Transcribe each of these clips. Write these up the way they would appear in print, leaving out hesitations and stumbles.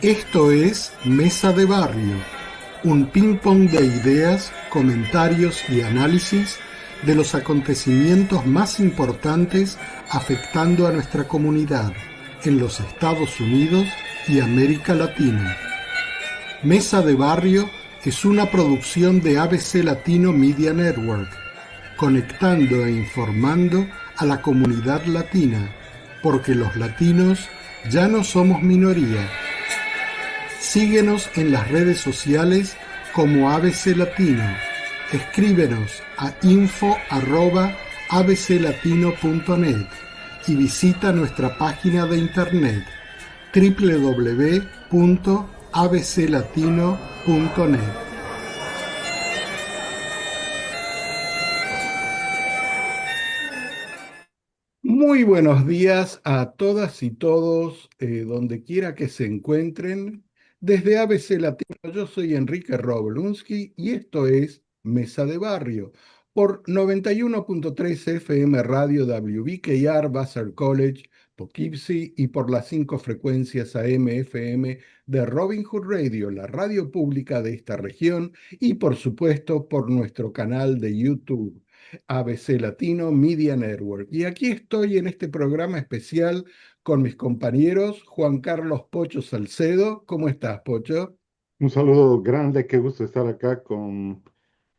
Esto es Mesa de Barrio, un ping-pong de ideas, comentarios y análisis de los acontecimientos más importantes afectando a nuestra comunidad en los Estados Unidos y América Latina. Mesa de Barrio es una producción de ABC Latino Media Network, conectando e informando a la comunidad latina, porque los latinos ya no somos minoría. Síguenos en las redes sociales como ABC Latino. Escríbenos a info@abclatino.net y visita nuestra página de internet www.abclatino.net. Muy buenos días a todas y todos, donde quiera que se encuentren. Desde ABC Latino, yo soy Enrique Roblunsky y esto es Mesa de Barrio por 91.3 FM Radio WBKR Vassar College, Poughkeepsie, y por las 5 frecuencias AM FM de Robin Hood Radio, la radio pública de esta región, y por supuesto por nuestro canal de YouTube. ABC Latino Media Network. Y aquí estoy en este programa especial con mis compañeros Juan Carlos Pocho Salcedo. ¿Cómo estás, Pocho? Un saludo grande, qué gusto estar acá con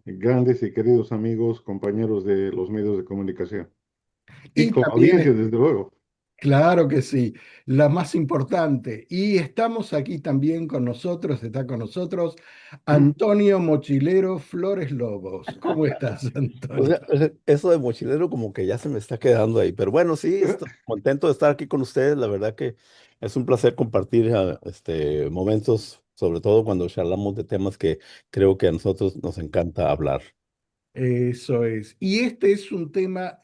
grandes y queridos amigos, compañeros de los medios de comunicación y Y con también, audiencia, desde luego. claro que sí, la más importante. Y estamos aquí también con nosotros, está con nosotros Antonio Mochilero Flores Lobos. ¿Cómo estás, O Antonio? sea, eso de mochilero como que ya se me está quedando ahí, pero bueno, sí, estoy contento de estar aquí con ustedes. La verdad que es un placer compartir momentos, sobre todo cuando charlamos de temas que creo que a nosotros nos encanta hablar. Eso es. Y este es un tema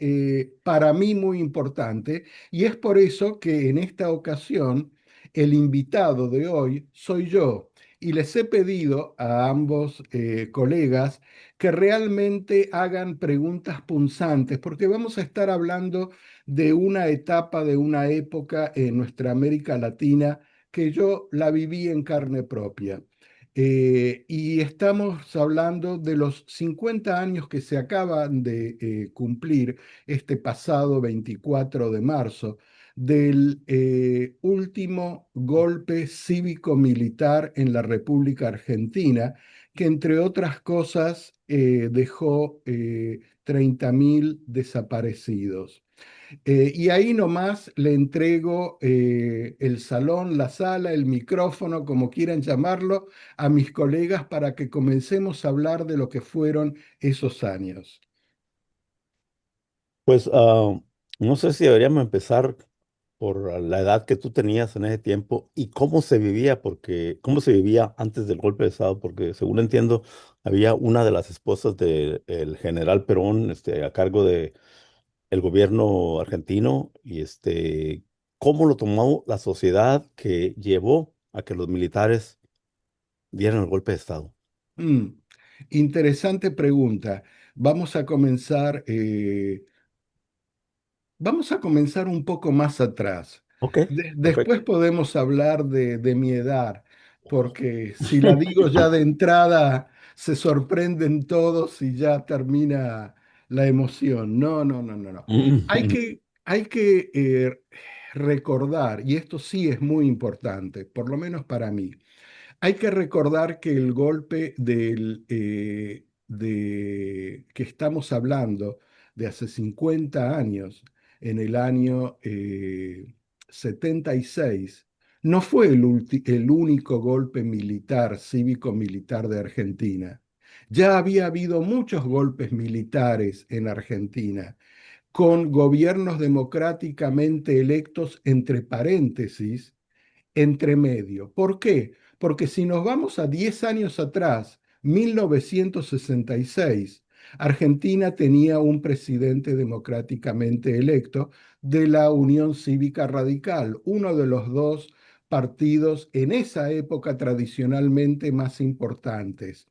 para mí muy importante y es por eso que en esta ocasión el invitado de hoy soy yo y les he pedido a ambos colegas que realmente hagan preguntas punzantes porque vamos a estar hablando de una etapa, de una época en nuestra América Latina que yo la viví en carne propia. Y estamos hablando de los 50 años que se acaban de cumplir este pasado 24 de marzo del último golpe cívico-militar en la República Argentina, que entre otras cosas dejó 30.000 desaparecidos. Y ahí nomás le entrego el salón, la sala, el micrófono, como quieran llamarlo, a mis colegas para que comencemos a hablar de lo que fueron esos años. Pues no sé si deberíamos empezar por la edad que tú tenías en ese tiempo y cómo se vivía, porque cómo se vivía antes del golpe de Estado, porque según entiendo, había una de las esposas del general Perón, a cargo de el gobierno argentino y cómo lo tomó la sociedad que llevó a que los militares dieran el golpe de Estado. Mm, Interesante pregunta. Vamos a comenzar, vamos a comenzar un poco más atrás. Ok, Después perfecto. podemos hablar de mi edad, porque si la digo ya de entrada, se sorprenden todos y ya termina la emoción. No, no, no, no, no. Hay que recordar, y esto sí es muy importante, por lo menos para mí, hay que recordar que el golpe de que estamos hablando de hace 50 años, en el año 76, no fue el único golpe militar, cívico-militar de Argentina. Ya había habido muchos golpes militares en Argentina, con gobiernos democráticamente electos entre paréntesis entre medio. ¿Por qué? Porque si nos vamos a 10 años atrás, 1966, Argentina tenía un presidente democráticamente electo de la Unión Cívica Radical, uno de los dos partidos en esa época tradicionalmente más importantes,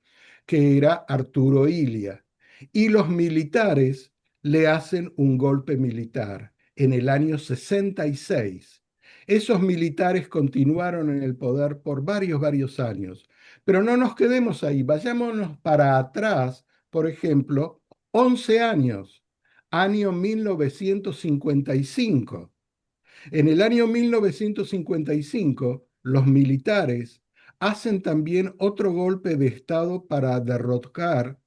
que era Arturo Illia. Y los militares le hacen un golpe militar en el año 66. Esos militares continuaron en el poder por varios años. Pero no nos quedemos ahí, vayámonos para atrás, por ejemplo, 11 años, año 1955. En el año 1955, los militares hacen también otro golpe de Estado para derrocar,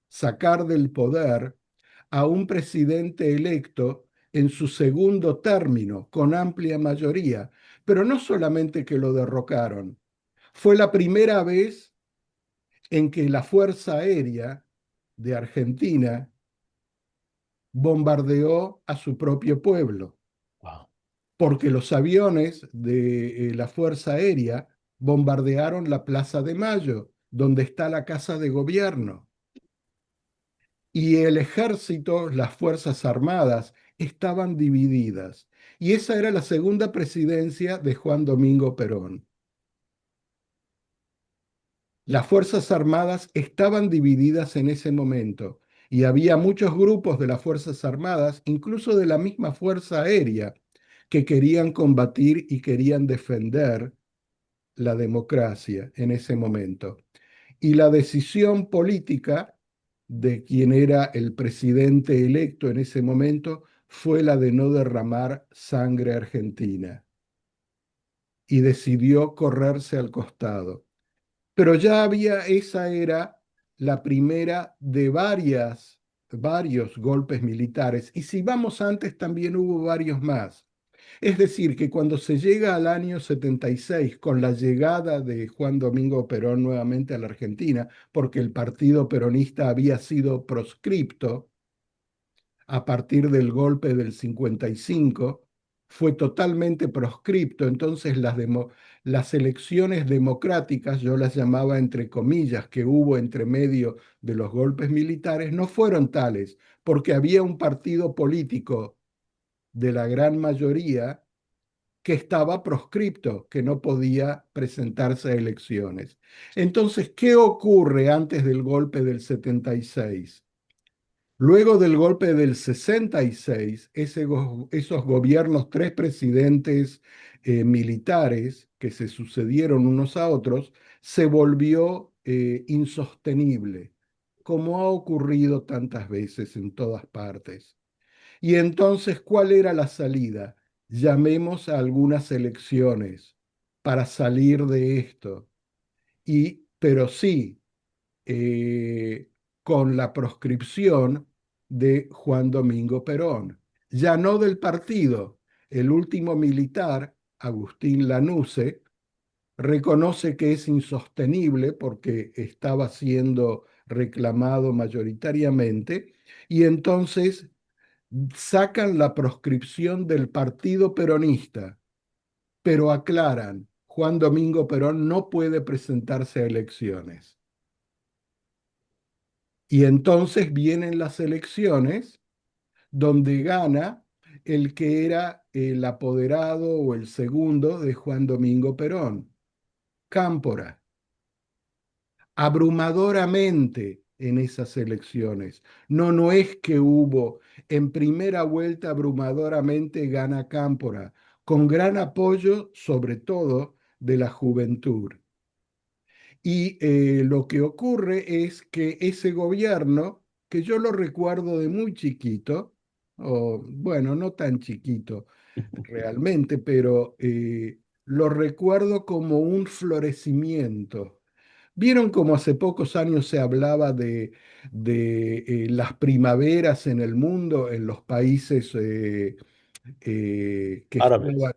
sacar del poder a un presidente electo en su segundo término, con amplia mayoría. Pero no solamente que lo derrocaron, fue la primera vez en que la Fuerza Aérea de Argentina bombardeó a su propio pueblo, Wow. porque los aviones de la Fuerza Aérea bombardearon la Plaza de Mayo, donde está la Casa de Gobierno. Y el ejército, las Fuerzas Armadas, estaban divididas. Y esa era la segunda presidencia de Juan Domingo Perón. Las Fuerzas Armadas estaban divididas en ese momento y había muchos grupos de las Fuerzas Armadas, incluso de la misma Fuerza Aérea, que querían combatir y querían defender la democracia en ese momento. Y la decisión política de quien era el presidente electo en ese momento fue la de no derramar sangre argentina y decidió correrse al costado. Pero ya había, esa era la primera de varios golpes militares. Y si vamos antes, también hubo varios más. Es decir, que cuando se llega al año 76, con la llegada de Juan Domingo Perón nuevamente a la Argentina, porque el partido peronista había sido proscripto a partir del golpe del 55, fue totalmente proscripto. Entonces las elecciones democráticas, yo las llamaba entre comillas, que hubo entre medio de los golpes militares, no fueron tales, porque había un partido político de la gran mayoría que estaba proscripto, que no podía presentarse a elecciones. Entonces, ¿qué ocurre antes del golpe del 76? Luego del golpe del 66, esos gobiernos, tres presidentes militares que se sucedieron unos a otros, se volvió insostenible, como ha ocurrido tantas veces en todas partes. Y entonces, ¿cuál era la salida? Llamemos a algunas elecciones para salir de esto. Pero sí, eh, con la proscripción de Juan Domingo Perón, ya no del partido. El último militar, Agustín Lanusse, reconoce que es insostenible porque estaba siendo reclamado mayoritariamente y entonces sacan la proscripción del partido peronista, pero aclaran, Juan Domingo Perón no puede presentarse a elecciones. Y entonces vienen las elecciones donde gana el que era el apoderado o el segundo de Juan Domingo Perón, Cámpora, abrumadoramente en esas elecciones. No, no es que hubo en primera vuelta abrumadoramente gana Cámpora, con gran apoyo sobre todo de la juventud. Y lo que ocurre es que ese gobierno, que yo lo recuerdo de muy chiquito, o bueno, no tan chiquito realmente, pero lo recuerdo como un florecimiento. ¿Vieron cómo hace pocos años se hablaba de las primaveras en el mundo, en los países que Árabes. estaban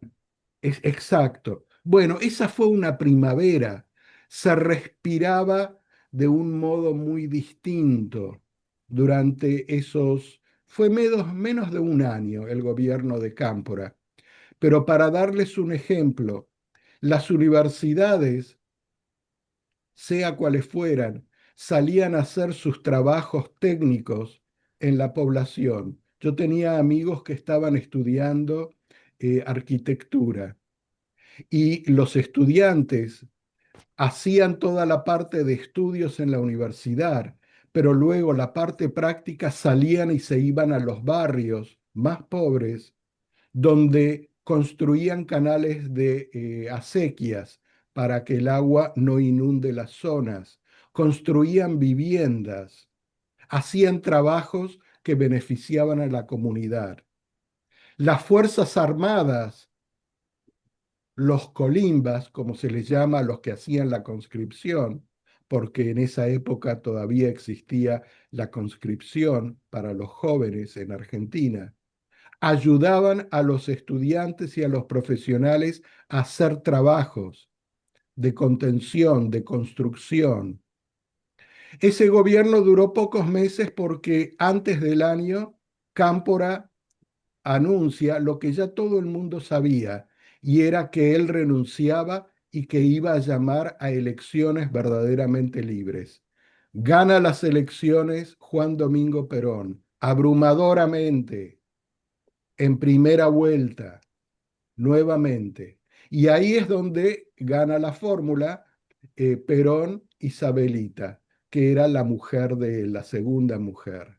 exacto. Bueno, esa fue una primavera. Se respiraba de un modo muy distinto durante fue menos de un año el gobierno de Cámpora. Pero para darles un ejemplo, las universidades, sea cuales fueran, salían a hacer sus trabajos técnicos en la población. Yo tenía amigos que estaban estudiando arquitectura y los estudiantes hacían toda la parte de estudios en la universidad, pero luego la parte práctica salían y se iban a los barrios más pobres, donde construían canales de acequias para que el agua no inunde las zonas, construían viviendas, hacían trabajos que beneficiaban a la comunidad. Las Fuerzas Armadas, los colimbas, como se les llama a los que hacían la conscripción, porque en esa época todavía existía la conscripción para los jóvenes en Argentina, ayudaban a los estudiantes y a los profesionales a hacer trabajos de contención, de construcción. Ese gobierno duró pocos meses porque antes del año Cámpora anuncia lo que ya todo el mundo sabía, y era que él renunciaba y que iba a llamar a elecciones verdaderamente libres. Gana las elecciones Juan Domingo Perón, abrumadoramente, en primera vuelta, nuevamente. Y ahí es donde gana la fórmula Perón-Isabelita, que era la mujer de él, la segunda mujer.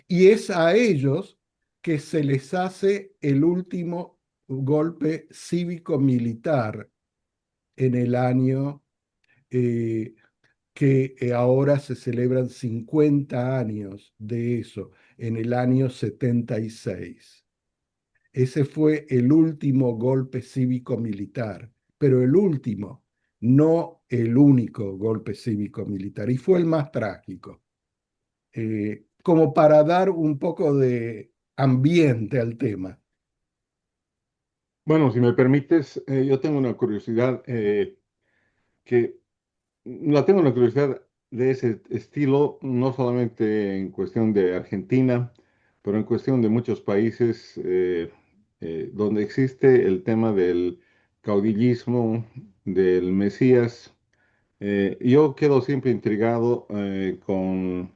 Y es a ellos que se les hace el último golpe cívico-militar en el año que ahora se celebran 50 años de eso, en el año 76. Ese fue el último golpe cívico-militar, pero el último, no el único golpe cívico-militar, y fue el más trágico. Como para dar un poco de ambiente al tema. Bueno, si me permites, yo tengo una curiosidad que la tengo una curiosidad de ese estilo, no solamente en cuestión de Argentina, pero en cuestión de muchos países donde existe el tema del caudillismo, del Mesías. Yo quedo siempre intrigado con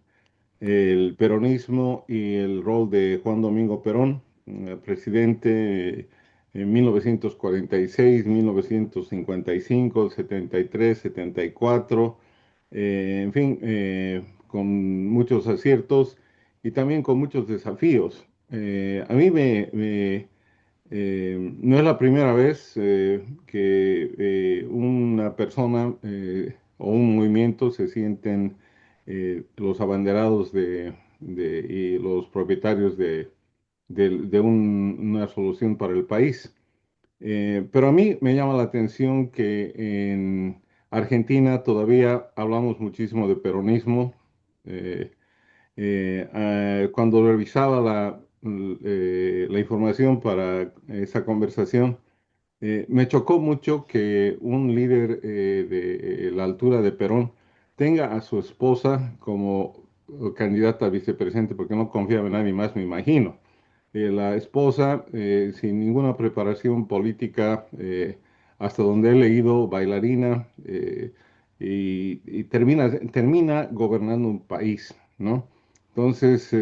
el peronismo y el rol de Juan Domingo Perón, presidente en 1946, 1955, 73, 74, en fin, con muchos aciertos y también con muchos desafíos. A mí no es la primera vez que una persona o un movimiento se sienten los abanderados y los propietarios de una solución para el país. Pero a mí me llama la atención que en Argentina todavía hablamos muchísimo de peronismo. Eh, Cuando revisaba la información para esa conversación, me chocó mucho que un líder de la altura de Perón tenga a su esposa como candidata a vicepresidente, porque no confiaba en nadie más, me imagino. La esposa, sin ninguna preparación política, hasta donde he leído, bailarina, y termina gobernando un país, ¿no? Entonces,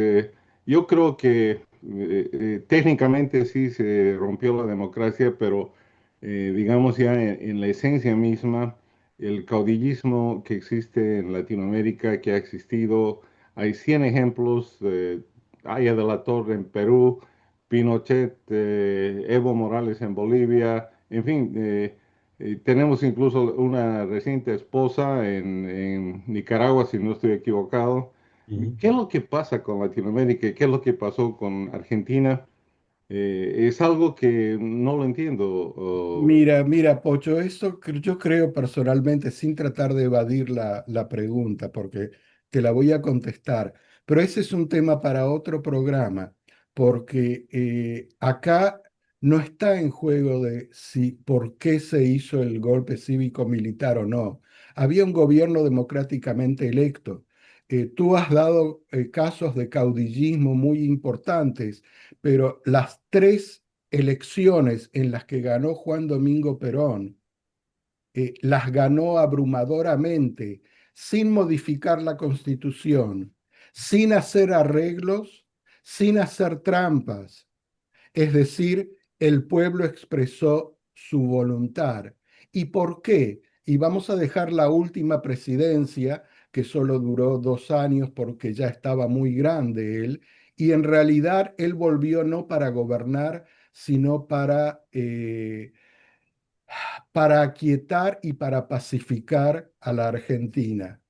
yo creo que técnicamente sí se rompió la democracia, pero digamos ya en la esencia misma, el caudillismo que existe en Latinoamérica, que ha existido, hay 100 ejemplos, Haya de la Torre en Perú, Pinochet, Evo Morales en Bolivia, en fin, tenemos incluso una reciente esposa en Nicaragua, si no estoy equivocado. Ujú. ¿Qué es lo que pasa con Latinoamérica? ¿Qué es lo que pasó con Argentina? Es algo que no lo entiendo. Mira, Pocho, yo creo personalmente, sin tratar de evadir la pregunta, porque te la voy a contestar, pero ese es un tema para otro programa, porque acá no está en juego de si por qué se hizo el golpe cívico-militar o no. Había un gobierno democráticamente electo. Tú has dado casos de caudillismo muy importantes, pero las tres elecciones en las que ganó Juan Domingo Perón, las ganó abrumadoramente, sin modificar la Constitución, sin hacer arreglos, sin hacer trampas. Es decir, el pueblo expresó su voluntad. ¿Y por qué? Y vamos a dejar la última presidencia, que solo duró 2 años porque ya estaba muy grande él, y en realidad él volvió no para gobernar, sino para aquietar y para pacificar a la Argentina.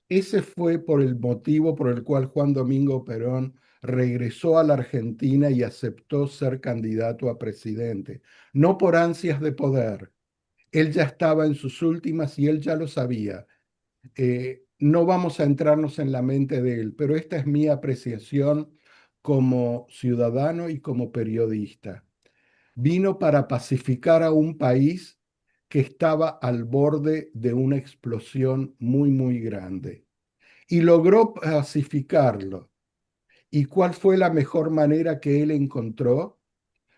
Ese fue por el motivo por el cual Juan Domingo Perón regresó a la Argentina y aceptó ser candidato a presidente, no por ansias de poder. Él ya estaba en sus últimas y él ya lo sabía. No vamos a entrarnos en la mente de él, pero esta es mi apreciación como ciudadano y como periodista. Vino para pacificar a un país que estaba al borde de una explosión muy, muy grande y logró pacificarlo. ¿Y cuál fue la mejor manera que él encontró?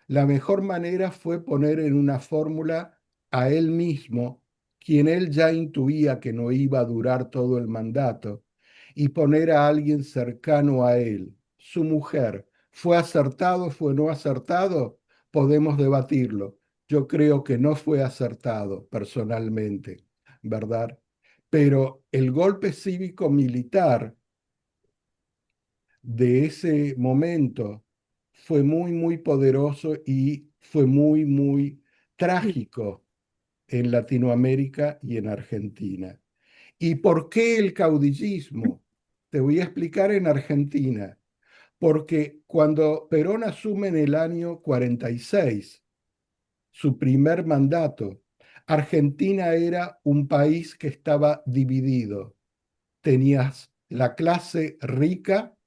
La mejor manera fue poner en una fórmula a él mismo, quien él ya intuía que no iba a durar todo el mandato, y poner a alguien cercano a él, su mujer. ¿Fue acertado? ¿Fue no acertado? Podemos debatirlo. Yo creo que no fue acertado personalmente, ¿verdad? Pero el golpe cívico-militar de ese momento fue muy, muy poderoso y fue muy, muy trágico en Latinoamérica y en Argentina. ¿Y por qué el caudillismo? Te voy a explicar en Argentina. Porque cuando Perón asume en el año 46 su primer mandato, Argentina era un país que estaba dividido. Tenías la clase rica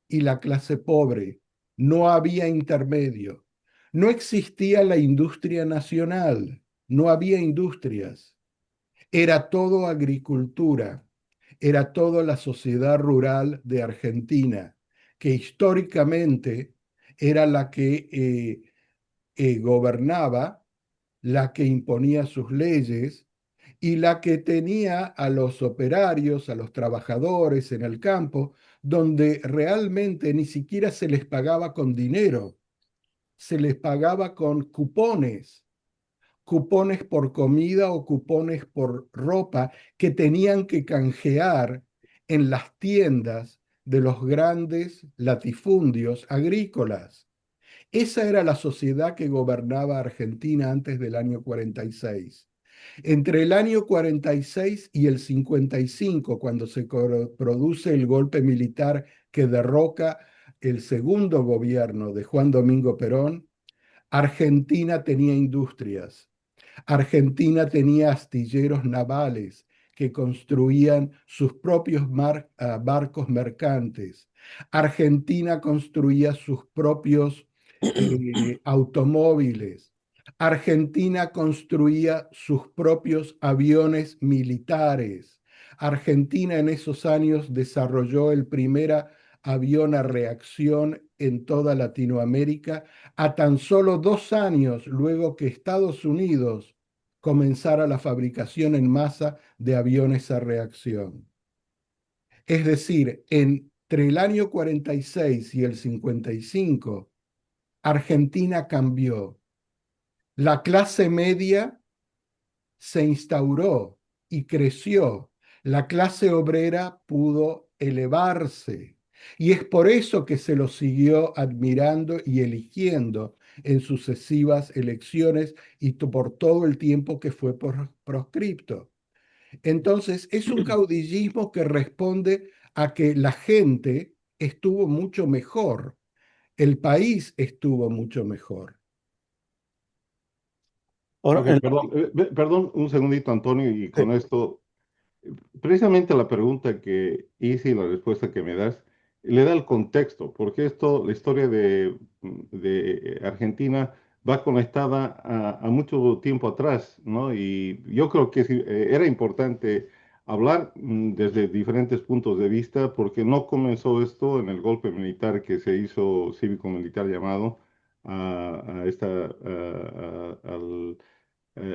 y la clase pobre. No había intermedio. No existía la industria nacional. No había industrias. Era todo agricultura. Era toda la sociedad rural de Argentina, que históricamente era la que gobernaba, la que imponía sus leyes y la que tenía a los operarios, a los trabajadores en el campo, donde realmente ni siquiera se les pagaba con dinero, se les pagaba con cupones, cupones por comida o cupones por ropa que tenían que canjear en las tiendas de los grandes latifundios agrícolas. Esa era la sociedad que gobernaba Argentina antes del año 46. Entre el año 46 y el 55, cuando se produce el golpe militar que derroca el segundo gobierno de Juan Domingo Perón, Argentina tenía industrias. Argentina tenía astilleros navales que construían sus propios barcos mercantes. Argentina construía sus propios automóviles. Argentina construía sus propios aviones militares. Argentina en esos años desarrolló el primer avión a reacción en toda Latinoamérica a tan solo 2 años luego que Estados Unidos comenzara la fabricación en masa de aviones a reacción. Es decir, entre el año 46 y el 55, Argentina cambió. La clase media se instauró y creció. La clase obrera pudo elevarse. Y es por eso que se lo siguió admirando y eligiendo en sucesivas elecciones y por todo el tiempo que fue proscripto. Entonces, es un caudillismo que responde a que la gente estuvo mucho mejor, el país estuvo mucho mejor. Ahora, Ok, perdón, perdón un segundito, Antonio, y con esto, precisamente la pregunta que hice y la respuesta que me das, le da el contexto, porque esto, la historia de Argentina va conectada a mucho tiempo atrás, ¿no? Y yo creo que sí, era importante hablar desde diferentes puntos de vista, porque no comenzó esto en el golpe militar que se hizo cívico-militar llamado a esta, al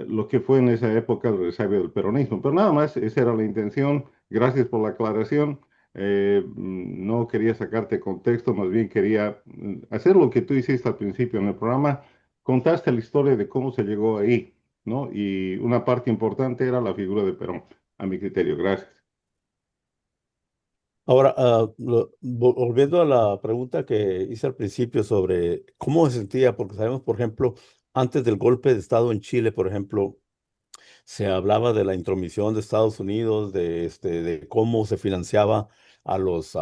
lo que fue en esa época el resabio del peronismo. Pero nada más, esa era la intención. Gracias por la aclaración. No quería sacarte contexto, más bien quería hacer lo que tú hiciste al principio en el programa. Contaste la historia de cómo se llegó ahí, ¿no? Y una parte importante era la figura de Perón, a mi criterio. Gracias. Ahora, volviendo a la pregunta que hice al principio sobre cómo se sentía, porque sabemos, por ejemplo, antes del golpe de Estado en Chile, por ejemplo, se hablaba de la intromisión de Estados Unidos, de cómo se financiaba a los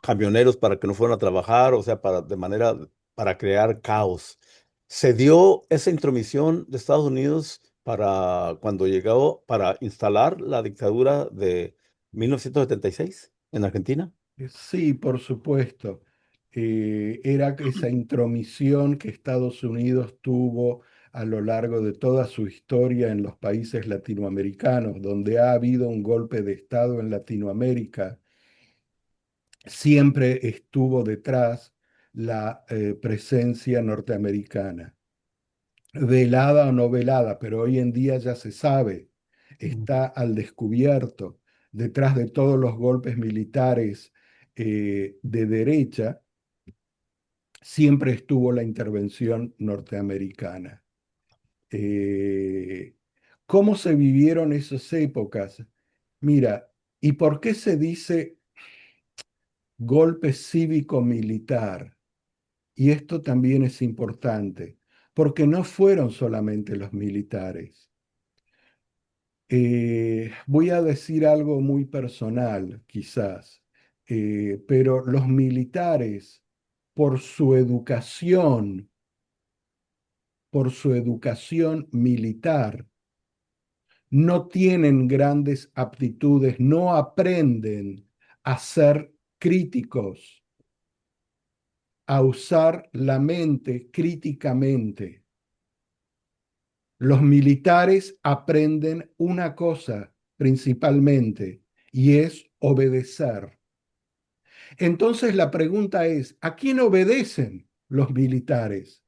camioneros para que no fueran a trabajar, o sea, para crear caos. ¿Se dio esa intromisión de Estados Unidos para cuando llegó para instalar la dictadura de 1976 en Argentina? Sí, por supuesto. Era esa intromisión que Estados Unidos tuvo a lo largo de toda su historia en los países latinoamericanos, donde ha habido un golpe de Estado en Latinoamérica, siempre estuvo detrás la presencia norteamericana, velada o no velada, pero hoy en día ya se sabe, Mm. está al descubierto, detrás de todos los golpes militares de derecha, siempre estuvo la intervención norteamericana. Eh, ¿Cómo se vivieron esas épocas? Mira, ¿y por qué se dice golpe cívico-militar? Y esto también es importante, porque no fueron solamente los militares. Voy a decir algo muy personal, quizás, pero los militares, por su educación, por su educación militar, no tienen grandes aptitudes, no aprenden a ser críticos, a usar la mente críticamente. Los militares aprenden una cosa principalmente y es obedecer. Entonces la pregunta es, ¿a quién obedecen los militares?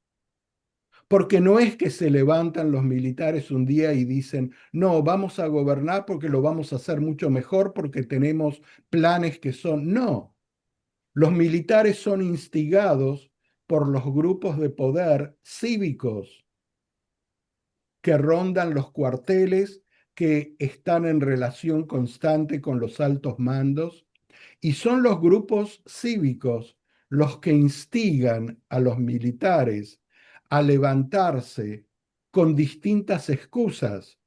Porque no es que se levantan los militares un día y dicen, no, vamos a gobernar porque lo vamos a hacer mucho mejor porque tenemos planes que son... No, los militares son instigados por los grupos de poder cívicos que rondan los cuarteles, que están en relación constante con los altos mandos, y son los grupos cívicos los que instigan a los militares a levantarse con distintas excusas,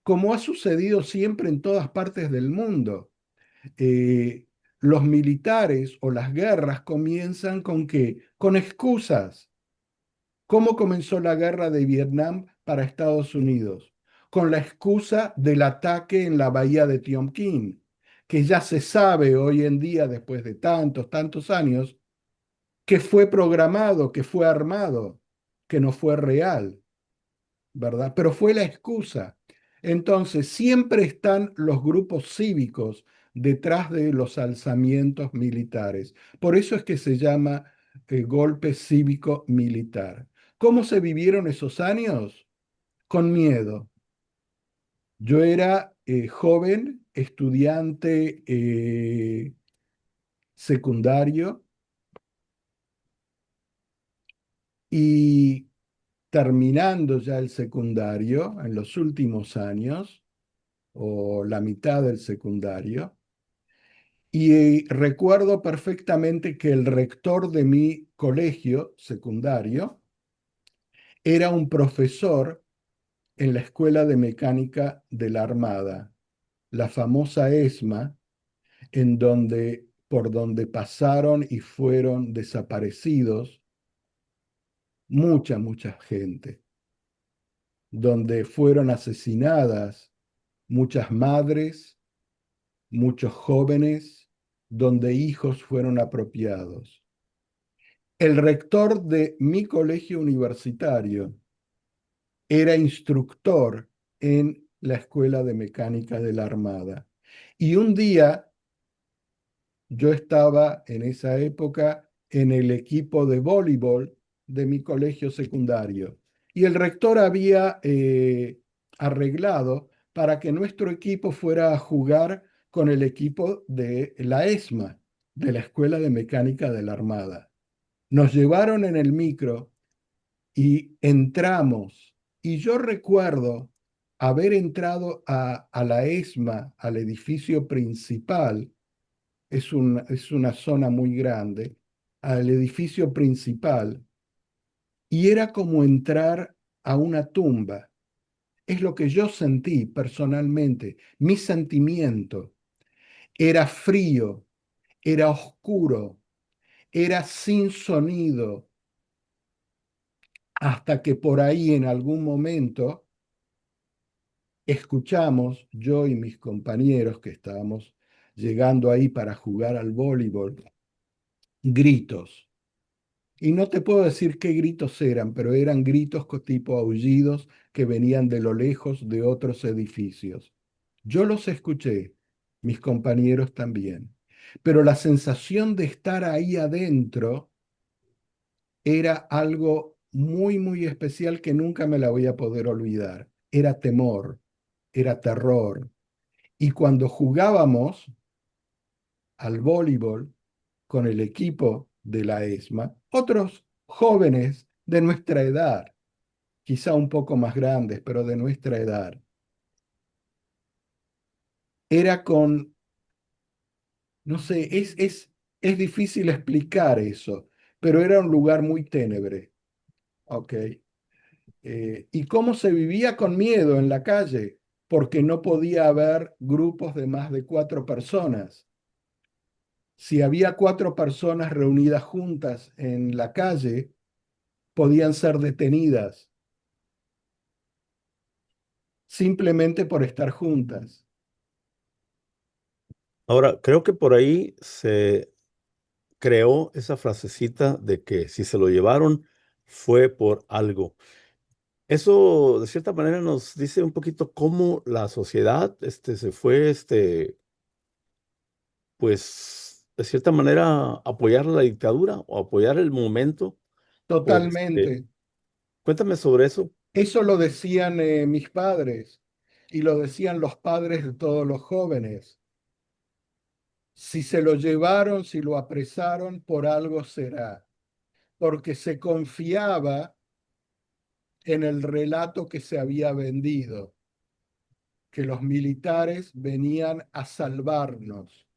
como ha sucedido siempre en todas partes del mundo. Eh, los militares o las guerras comienzan con qué? Con excusas. ¿Cómo comenzó la guerra de Vietnam para Estados Unidos? Con la excusa del ataque en la bahía de Tonkin, que ya se sabe hoy en día, después de tantos, tantos años, que fue programado, que fue armado, que no fue real, ¿verdad? Pero fue la excusa. Entonces, siempre están los grupos cívicos detrás de los alzamientos militares. Por eso es que se llama golpe cívico-militar. ¿Cómo se vivieron esos años? Con miedo. Yo era joven, estudiante secundario y terminando ya el secundario, en los últimos años, o la mitad del secundario, y recuerdo perfectamente que el rector de mi colegio secundario era un profesor en la Escuela de Mecánica de la Armada, la famosa ESMA, por donde pasaron y fueron desaparecidos mucha gente, donde fueron asesinadas muchas madres, muchos jóvenes, donde hijos fueron apropiados. El rector de mi colegio universitario era instructor en la Escuela de Mecánica de la Armada. Y un día yo estaba en esa época en el equipo de voleibol de mi colegio secundario y el rector había arreglado para que nuestro equipo fuera a jugar con el equipo de la ESMA, de la Escuela de Mecánica de la Armada. Nos llevaron en el micro y entramos. Y yo recuerdo haber entrado a la ESMA, al edificio principal, es una zona muy grande, al edificio principal, y era como entrar a una tumba. Es lo que yo sentí personalmente. Mi sentimiento era frío, era oscuro, era sin sonido, hasta que por ahí en algún momento escuchamos, yo y mis compañeros que estábamos llegando ahí para jugar al voleibol, gritos. Y no te puedo decir qué gritos eran, pero eran gritos tipo aullidos que venían de lo lejos de otros edificios. Yo los escuché, mis compañeros también, pero la sensación de estar ahí adentro era algo muy, muy especial que nunca me la voy a poder olvidar. Era temor, era terror. Y cuando jugábamos al voleibol con el equipo de la ESMA, otros jóvenes de nuestra edad, quizá un poco más grandes, pero de nuestra edad, era con, no sé, es difícil explicar eso, pero era un lugar muy ténebre, ¿ok? ¿Y cómo se vivía con miedo en la calle? Porque no podía haber grupos de más de 4 personas. Si había 4 personas reunidas juntas en la calle, podían ser detenidas simplemente por estar juntas. Ahora, creo que por ahí se creó esa frasecita de que si se lo llevaron fue por algo. Eso, de cierta manera, nos dice un poquito cómo la sociedad se fue, pues, de cierta manera, apoyar la dictadura o apoyar el momento. Por, Totalmente. cuéntame sobre eso. Eso lo decían mis padres y lo decían los padres de todos los jóvenes. Si se lo llevaron, si lo apresaron, por algo será, porque se confiaba en el relato que se había vendido, que los militares venían a salvarnos.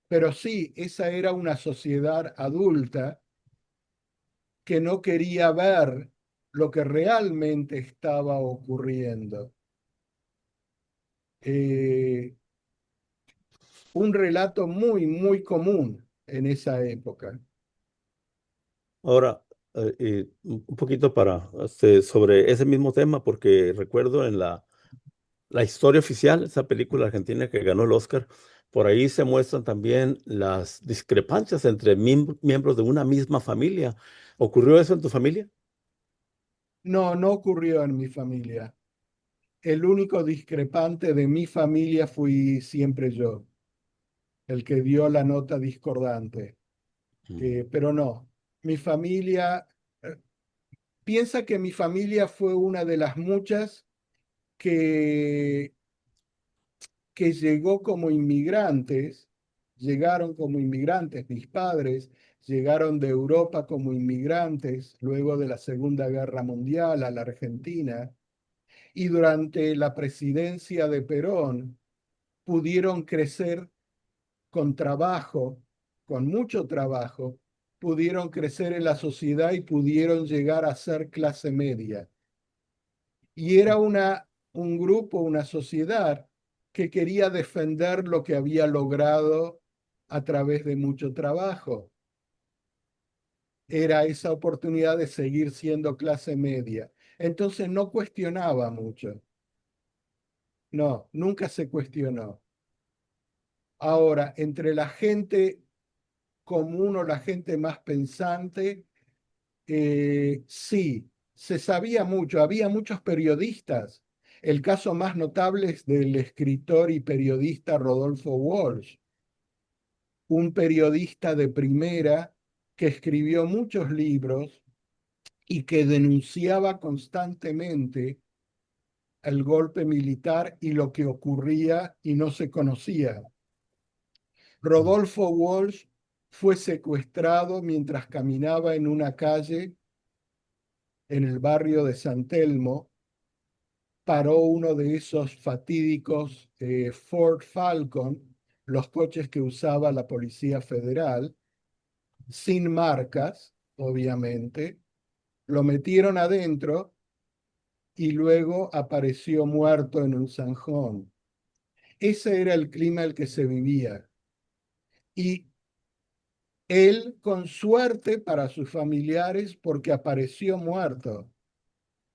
Pero sí, esa era una sociedad adulta que no quería ver lo que realmente estaba ocurriendo. Eh, un relato muy, muy común en esa época. Ahora, un poquito para, sobre ese mismo tema, porque recuerdo en la historia oficial, esa película argentina que ganó el Oscar, por ahí se muestran también las discrepancias entre miembros de una misma familia. ¿Ocurrió eso en tu familia? No, no ocurrió en mi familia. El único discrepante de mi familia fui siempre yo, el que dio la nota discordante. Mm. Pero no, mi familia, eh, piensa que mi familia fue una de las muchas que, que llegó como inmigrantes, llegaron como inmigrantes, mis padres llegaron de Europa como inmigrantes luego de la Segunda Guerra Mundial a la Argentina y durante la presidencia de Perón pudieron crecer con trabajo, con mucho trabajo, pudieron crecer en la sociedad y pudieron llegar a ser clase media. Y era un grupo, una sociedad que quería defender lo que había logrado a través de mucho trabajo. Era esa oportunidad de seguir siendo clase media. Entonces no cuestionaba mucho. No, nunca se cuestionó. Ahora, entre la gente común o la gente más pensante, sí, se sabía mucho, había muchos periodistas. El caso más notable es del escritor y periodista Rodolfo Walsh, un periodista de primera que escribió muchos libros y que denunciaba constantemente el golpe militar y lo que ocurría y no se conocía. Rodolfo Walsh fue secuestrado mientras caminaba en una calle en el barrio de San Telmo paró uno de esos fatídicos Ford Falcon, los coches que usaba la Policía Federal, sin marcas, obviamente, lo metieron adentro y luego apareció muerto en un zanjón. Ese era el clima en el que se vivía. Y él, con suerte para sus familiares, porque apareció muerto,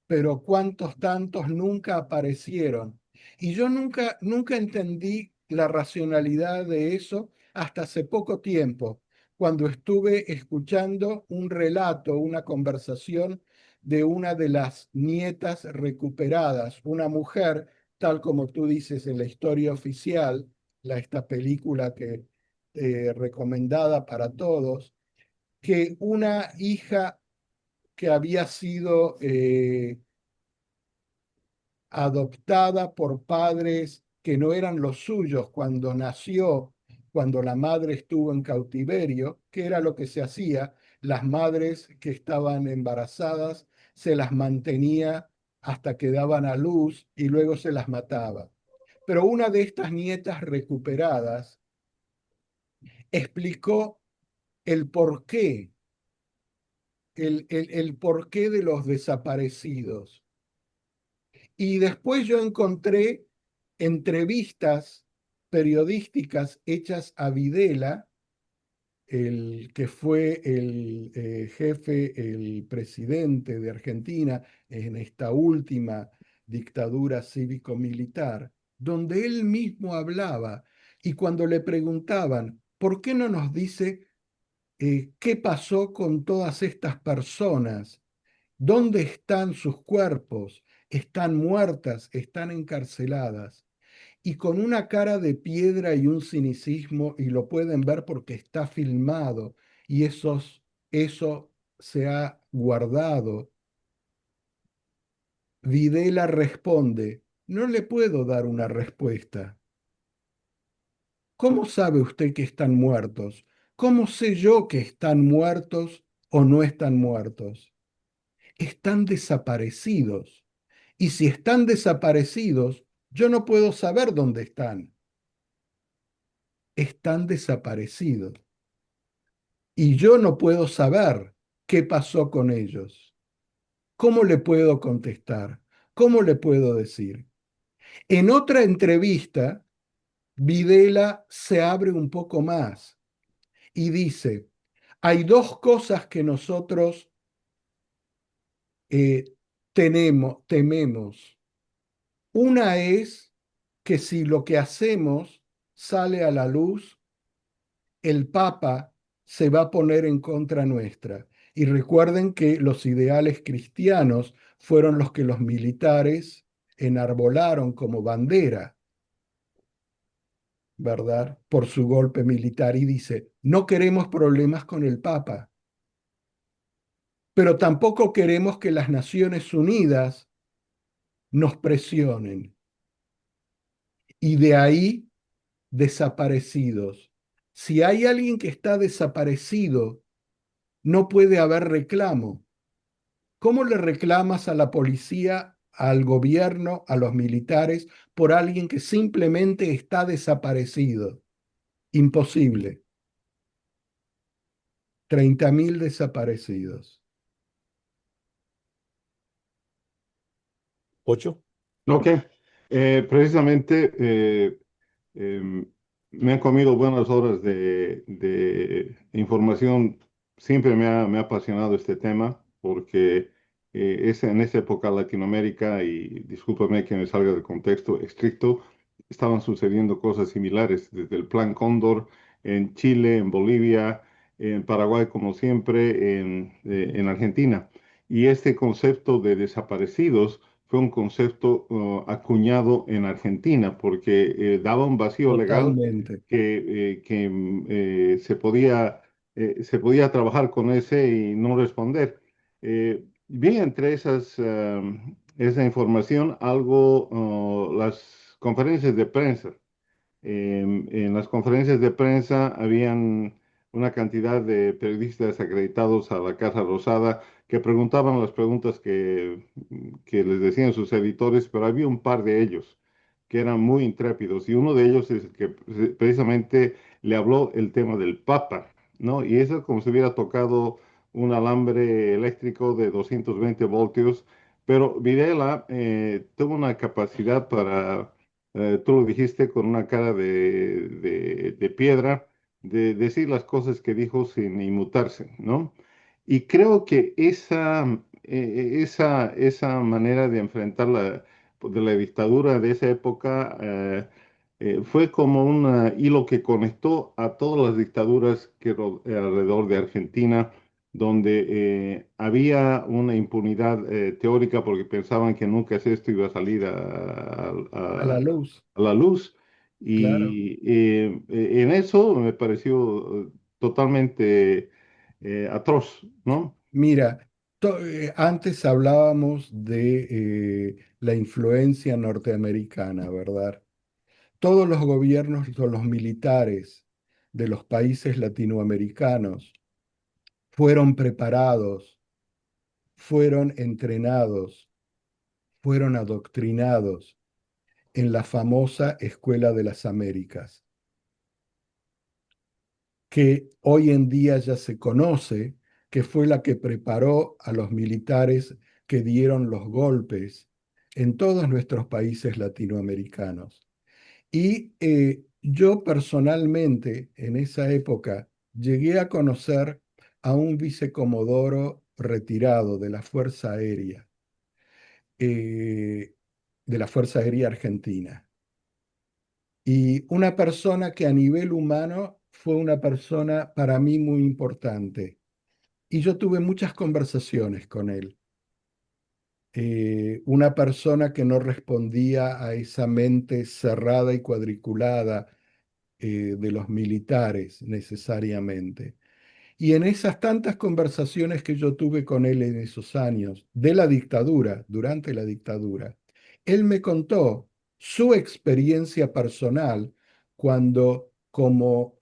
pero cuántos tantos nunca aparecieron. Y yo nunca entendí la racionalidad de eso hasta hace poco tiempo, cuando estuve escuchando un relato, una conversación de una de las nietas recuperadas, una mujer, tal como tú dices en la historia oficial, esta película que recomendada para todos, que una hija que había sido adoptada por padres que no eran los suyos cuando nació, cuando la madre estuvo en cautiverio, que era lo que se hacía, las madres que estaban embarazadas se las mantenía hasta que daban a luz y luego se las mataba. Pero una de estas nietas recuperadas explicó el porqué, el porqué de los desaparecidos. Y después yo encontré entrevistas periodísticas hechas a Videla, el que fue el jefe, el presidente de Argentina en esta última dictadura cívico-militar, donde él mismo hablaba y cuando le preguntaban, ¿por qué no nos dice qué pasó con todas estas personas? ¿Dónde están sus cuerpos? Están muertas, están encarceladas. Y con una cara de piedra y un cinicismo, y lo pueden ver porque está filmado, y eso se ha guardado. Videla responde, no le puedo dar una respuesta. ¿Cómo sabe usted que están muertos? ¿Cómo sé yo que están muertos o no están muertos? Están desaparecidos. Y si están desaparecidos, yo no puedo saber dónde están. Están desaparecidos. Y yo no puedo saber qué pasó con ellos. ¿Cómo le puedo contestar? ¿Cómo le puedo decir? En otra entrevista, Videla se abre un poco más y dice, hay dos cosas que nosotros eh, tememos. Una es que si lo que hacemos sale a la luz, el Papa se va a poner en contra nuestra. Y recuerden que los ideales cristianos fueron los que los militares enarbolaron como bandera, ¿verdad? Por su golpe militar. Y dice, no queremos problemas con el Papa, pero tampoco queremos que las Naciones Unidas nos presionen. Y de ahí desaparecidos. Si hay alguien que está desaparecido, no puede haber reclamo. ¿Cómo le reclamas a la policía, al gobierno, a los militares por alguien que simplemente está desaparecido? Imposible. 30.000 desaparecidos. ¿Ocho? Ok, precisamente em, me han comido buenas horas de información. Siempre me ha apasionado este tema porque es en esa época Latinoamérica, y discúlpame que me salga del contexto estricto, estaban sucediendo cosas similares, desde el Plan Cóndor en Chile, en Bolivia, en Paraguay, como siempre, en Argentina. Y este concepto de desaparecidos fue un concepto acuñado en Argentina porque daba un vacío legal Totalmente. que se podía trabajar con ese y no responder. Vi entre esa información algo, las conferencias de prensa. En las conferencias de prensa habían una cantidad de periodistas acreditados a la Casa Rosada que preguntaban las preguntas que les decían sus editores, pero había un par de ellos que eran muy intrépidos y uno de ellos es el que precisamente le habló el tema del Papa, ¿no? Y eso es como si hubiera tocado un alambre eléctrico de 220 voltios, pero Videla tuvo una capacidad para, tú lo dijiste, con una cara de piedra, de decir las cosas que dijo sin inmutarse, ¿no? Y creo que esa manera de enfrentar de la dictadura de esa época fue como un hilo que conectó a todas las dictaduras alrededor de Argentina, donde había una impunidad teórica porque pensaban que nunca esto iba a salir A la luz, a la luz. claro. Y en eso me pareció totalmente atroz, ¿no? Mira, antes hablábamos de la influencia norteamericana, ¿verdad? Todos los gobiernos con los militares de los países latinoamericanos fueron preparados, fueron entrenados, fueron adoctrinados en la famosa Escuela de las Américas, que hoy en día ya se conoce que fue la que preparó a los militares que dieron los golpes en todos nuestros países latinoamericanos. Y yo personalmente en esa época llegué a conocer a un vicecomodoro retirado eh, de la Fuerza Aérea Argentina. Y una persona que a nivel humano fue una persona para mí muy importante. Y yo tuve muchas conversaciones con él. Una persona que no respondía a esa mente cerrada y cuadriculada de los militares necesariamente. Y en esas tantas conversaciones que yo tuve con él en esos años de la dictadura, durante la dictadura, él me contó su experiencia personal cuando como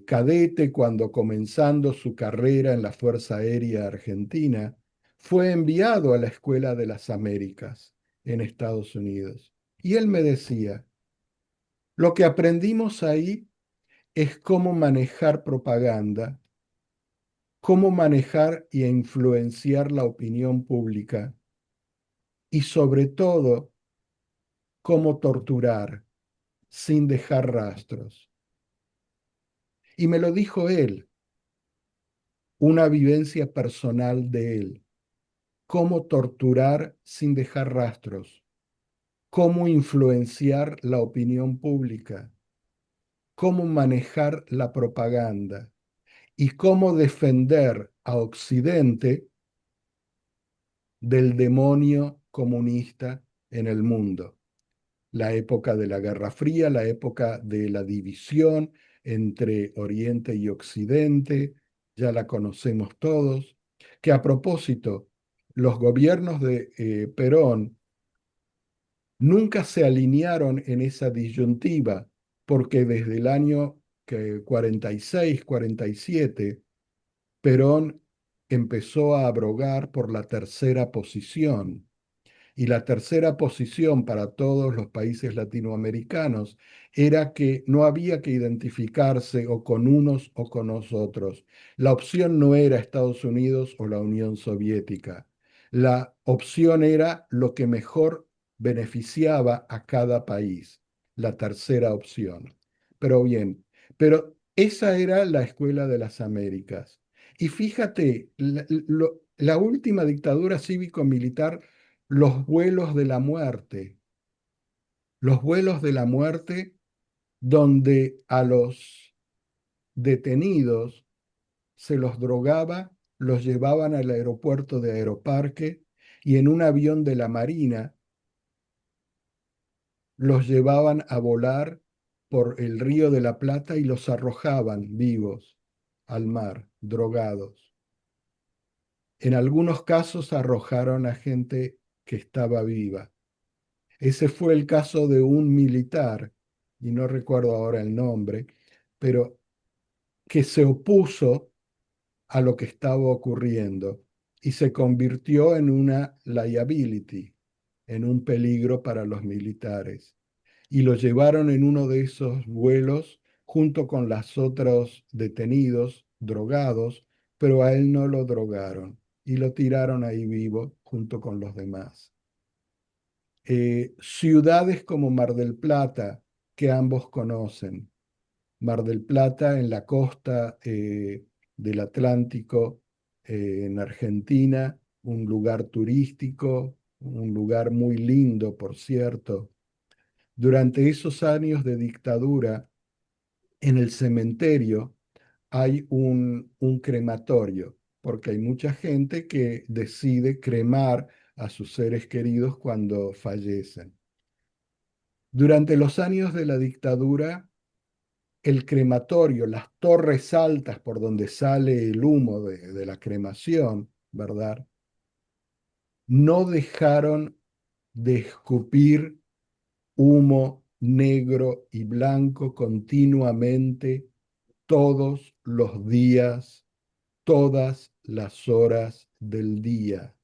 cadete, cuando comenzando su carrera en la Fuerza Aérea Argentina, fue enviado a la Escuela de las Américas en Estados Unidos. Y él me decía, lo que aprendimos ahí es cómo manejar propaganda, cómo manejar e influenciar la opinión pública y sobre todo cómo torturar sin dejar rastros. Y me lo dijo él, una vivencia personal de él, cómo torturar sin dejar rastros, cómo influenciar la opinión pública, cómo manejar la propaganda y cómo defender a Occidente del demonio comunista en el mundo. La época de la Guerra Fría, la época de la división entre Oriente y Occidente, ya la conocemos todos, que a propósito, los gobiernos de Perón nunca se alinearon en esa disyuntiva, porque desde el año 46, 47, Perón empezó a abrogar por la tercera posición. Y la tercera posición para todos los países latinoamericanos era que no había que identificarse o con unos o con nosotros. La opción no era Estados Unidos o la Unión Soviética. La opción era lo que mejor beneficiaba a cada país, la tercera opción. Pero bien, pero esa era la Escuela de las Américas. Y fíjate, la última dictadura cívico-militar, los vuelos de la muerte donde a los detenidos se los drogaba, los llevaban al aeropuerto de Aeroparque y en un avión de la Marina los llevaban a volar por el Río de la Plata y los arrojaban vivos al mar, drogados. En algunos casos arrojaron a gente que estaba viva. Ese fue el caso de un militar, y no recuerdo ahora el nombre, pero que se opuso a lo que estaba ocurriendo y se convirtió en una liability, en un peligro para los militares. Y lo llevaron en uno de esos vuelos junto con los otros detenidos, drogados, pero a él no lo drogaron y lo tiraron ahí vivo junto con los demás. Ciudades como Mar del Plata, que ambos conocen. Mar del Plata en la costa del Atlántico, en Argentina, un lugar turístico, un lugar muy lindo, por cierto. Durante esos años de dictadura, en el cementerio hay un crematorio, porque hay mucha gente que decide cremar a sus seres queridos cuando fallecen. Durante los años de la dictadura, el crematorio, las torres altas por donde sale el humo de la cremación, ¿verdad? No dejaron de escupir humo negro y blanco continuamente todos los días, todas las horas del día,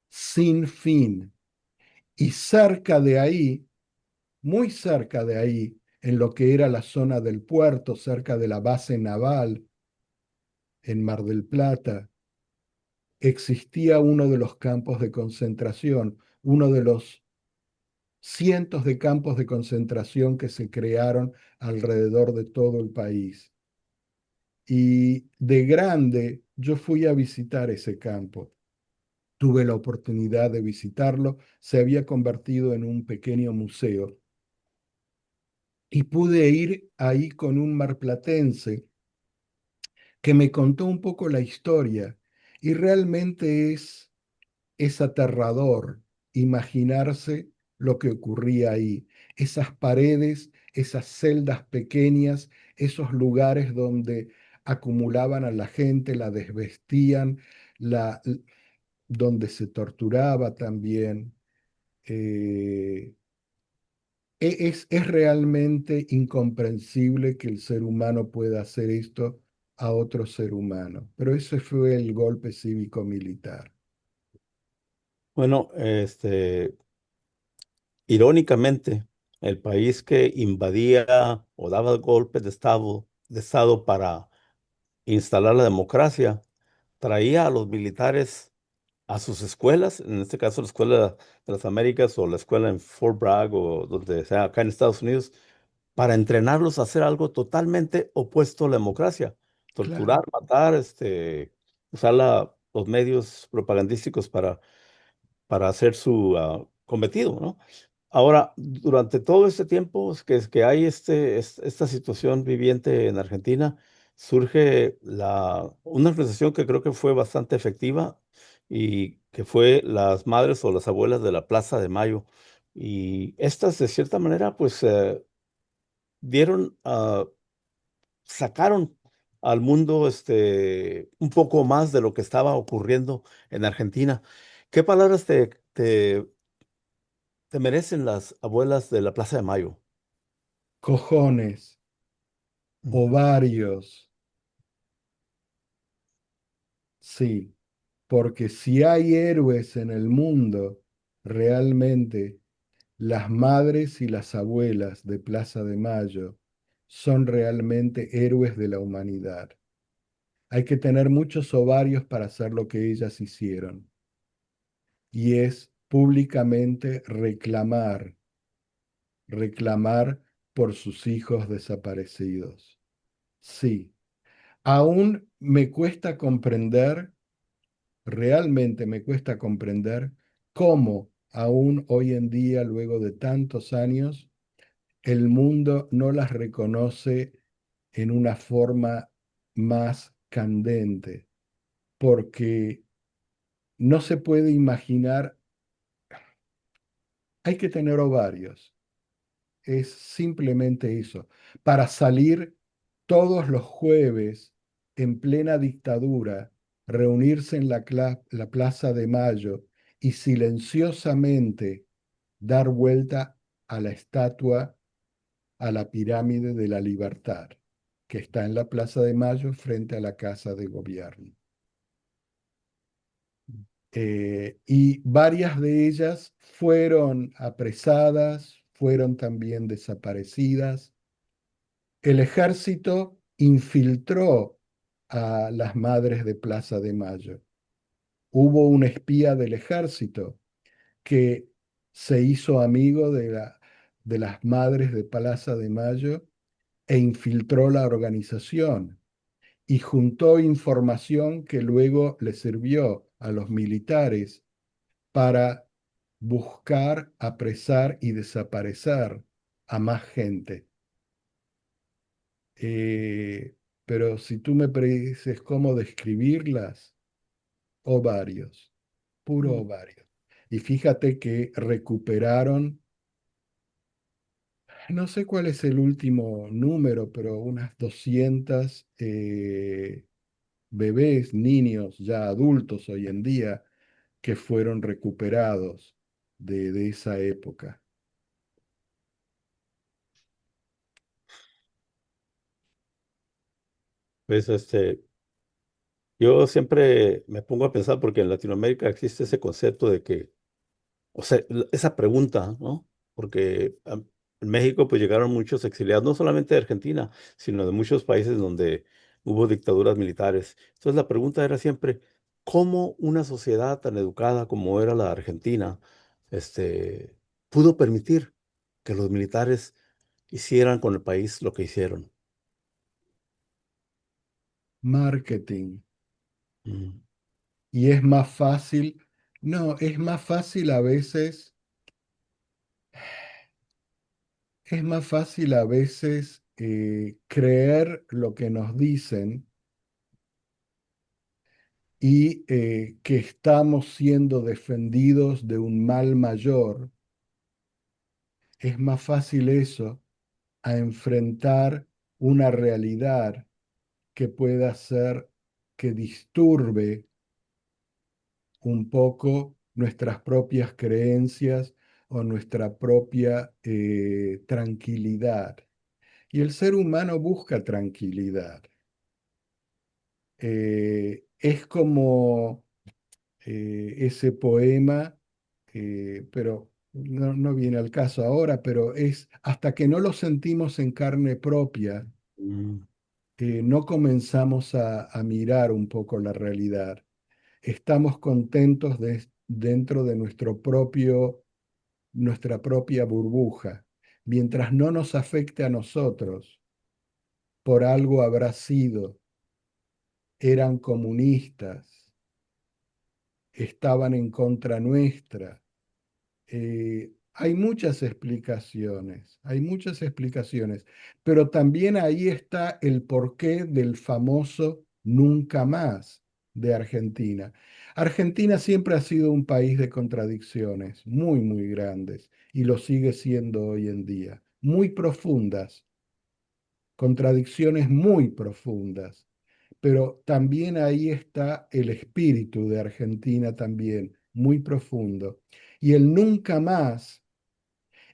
sin fin. Y cerca de ahí, muy cerca de ahí, en lo que era la zona del puerto, cerca de la base naval en Mar del Plata, existía uno de los campos de concentración, uno de los cientos de campos de concentración que se crearon alrededor de todo el país. Y de grande yo fui a visitar ese campo. Tuve la oportunidad de visitarlo. Se había convertido en un pequeño museo. Y pude ir ahí con un marplatense que me contó un poco la historia. Y realmente es aterrador imaginarse lo que ocurría ahí. Esas paredes, esas celdas pequeñas, esos lugares donde acumulaban a la gente, la desvestían, la, donde se torturaba también. Eh, es realmente incomprensible que el ser humano pueda hacer esto a otro ser humano, pero ese fue el golpe cívico-militar. Bueno, irónicamente, el país que invadía o daba golpes de estado para instalar la democracia, traía a los militares a sus escuelas, en este caso la Escuela de las Américas o la escuela en Fort Bragg o donde sea acá en Estados Unidos, para entrenarlos a hacer algo totalmente opuesto a la democracia, torturar, Claro. matar, usar los medios propagandísticos para hacer su cometido, ¿no? Ahora, durante todo este tiempo que hay esta situación viviente en Argentina, surge una organización que creo que fue bastante efectiva y que fue las madres o las abuelas de la Plaza de Mayo. Y estas, de cierta manera, pues dieron, sacaron al mundo un poco más de lo que estaba ocurriendo en Argentina. ¿Qué palabras te merecen las abuelas de la Plaza de Mayo? Cojones, ovarios, sí, porque si hay héroes en el mundo, realmente las madres y las abuelas de Plaza de Mayo son realmente héroes de la humanidad. Hay que tener muchos ovarios para hacer lo que ellas hicieron, y es públicamente reclamar por sus hijos desaparecidos. Sí, aún me cuesta comprender, realmente me cuesta comprender cómo aún hoy en día, luego de tantos años, el mundo no las reconoce en una forma más candente, porque no se puede imaginar, hay que tener ovarios, es simplemente eso, para salir todos los jueves en plena dictadura, reunirse en la Plaza de Mayo y silenciosamente dar vuelta a la estatua, a la pirámide de la libertad. que está en la Plaza de Mayo frente a la Casa de Gobierno. Y varias de ellas fueron apresadas, fueron también desaparecidas. El ejército infiltró a las madres de Plaza de Mayo. Hubo un espía del ejército que se hizo amigo de las madres de Plaza de Mayo e infiltró la organización y juntó información que luego le sirvió a los militares para buscar, apresar y desaparecer a más gente. Eh, pero si tú me dices cómo describirlas, ovarios, puro Mm. ovario. Y fíjate que recuperaron, no sé cuál es el último número, pero unas 200 bebés, niños ya adultos hoy en día, que fueron recuperados de esa época. Pues yo siempre me pongo a pensar porque en Latinoamérica existe ese concepto de que, o sea, esa pregunta, ¿no? Porque en México pues llegaron muchos exiliados, no solamente de Argentina, sino de muchos países donde hubo dictaduras militares. Entonces la pregunta era siempre, ¿cómo una sociedad tan educada como era la Argentina, este, pudo permitir que los militares hicieran con el país lo que hicieron? Marketing. Mm, Y es más fácil, no, es más fácil a veces, es más fácil a veces creer lo que nos dicen y que estamos siendo defendidos de un mal mayor. Es más fácil eso a enfrentar una realidad que pueda ser que disturbe un poco nuestras propias creencias o nuestra propia tranquilidad. Y el ser humano busca tranquilidad. Es como ese poema, pero no viene al caso ahora, pero es hasta que no lo sentimos en carne propia, mm, no comenzamos a mirar un poco la realidad. Estamos contentos dentro de nuestra propia burbuja. Mientras no nos afecte a nosotros, por algo habrá sido, eran comunistas, estaban en contra nuestra. Hay muchas explicaciones, pero también ahí está el porqué del famoso nunca más de Argentina. Argentina siempre ha sido un país de contradicciones muy, muy grandes y lo sigue siendo hoy en día, muy profundas, contradicciones muy profundas, pero también ahí está el espíritu de Argentina también, muy profundo. Y el nunca más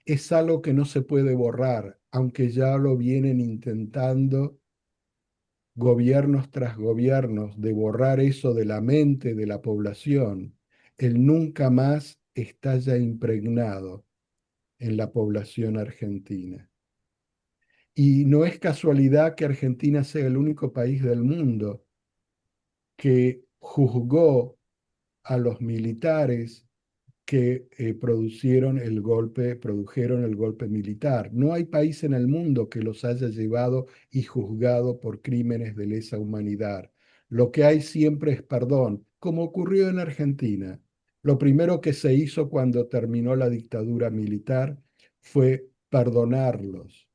es algo que no se puede borrar, aunque ya lo vienen intentando gobiernos tras gobiernos de borrar eso de la mente de la población. El nunca más está ya impregnado en la población argentina. Y no es casualidad que Argentina sea el único país del mundo que juzgó a los militares que produjeron el golpe militar. No hay país en el mundo que los haya llevado y juzgado por crímenes de lesa humanidad. Lo que hay siempre es perdón, como ocurrió en Argentina. Lo primero que se hizo cuando terminó la dictadura militar fue perdonarlos.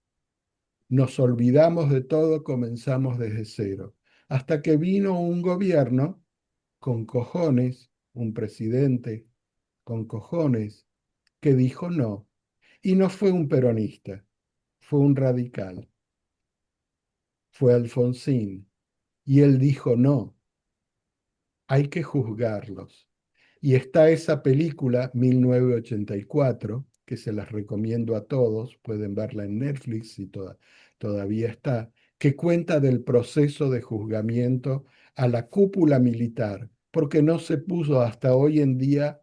Nos olvidamos de todo, comenzamos desde cero. Hasta que vino un gobierno con cojones, un presidente con cojones, que dijo no. Y no fue un peronista, fue un radical, fue Alfonsín. Y él dijo no, hay que juzgarlos. Y está esa película 1984, que se las recomiendo a todos, pueden verla en Netflix si todavía está, que cuenta del proceso de juzgamiento a la cúpula militar, porque no se puso hasta hoy en día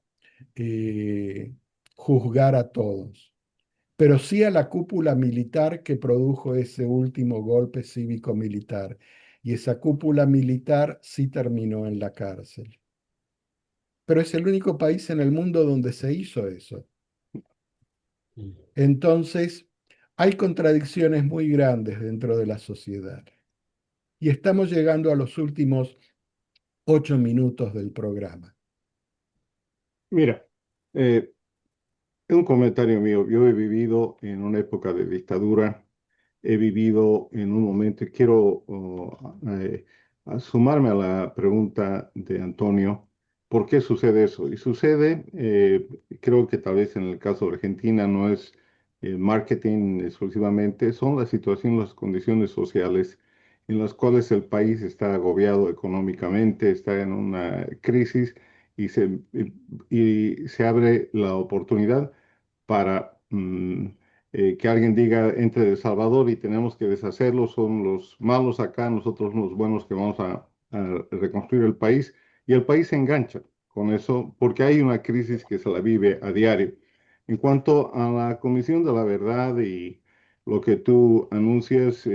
eh, juzgar a todos, pero sí a la cúpula militar que produjo ese último golpe cívico-militar. Y esa cúpula militar sí terminó en la cárcel. Pero es el único país en el mundo donde se hizo eso. Mm. Entonces, hay contradicciones muy grandes dentro de la sociedad. Y estamos llegando a los últimos 8 minutos del programa. Mira, eh, un comentario mío. Yo he vivido en una época de dictadura, he vivido en un momento, y quiero a sumarme a la pregunta de Antonio, ¿por qué sucede eso? Y sucede, creo que tal vez en el caso de Argentina no es marketing exclusivamente, son la situación, las condiciones sociales en las cuales el país está agobiado económicamente, está en una crisis y se abre la oportunidad para que alguien diga entre de Salvador y tenemos que deshacerlo, son los malos acá, nosotros los buenos que vamos a reconstruir el país, y el país se engancha con eso porque hay una crisis que se la vive a diario. En cuanto a la Comisión de la Verdad y lo que tú anuncias,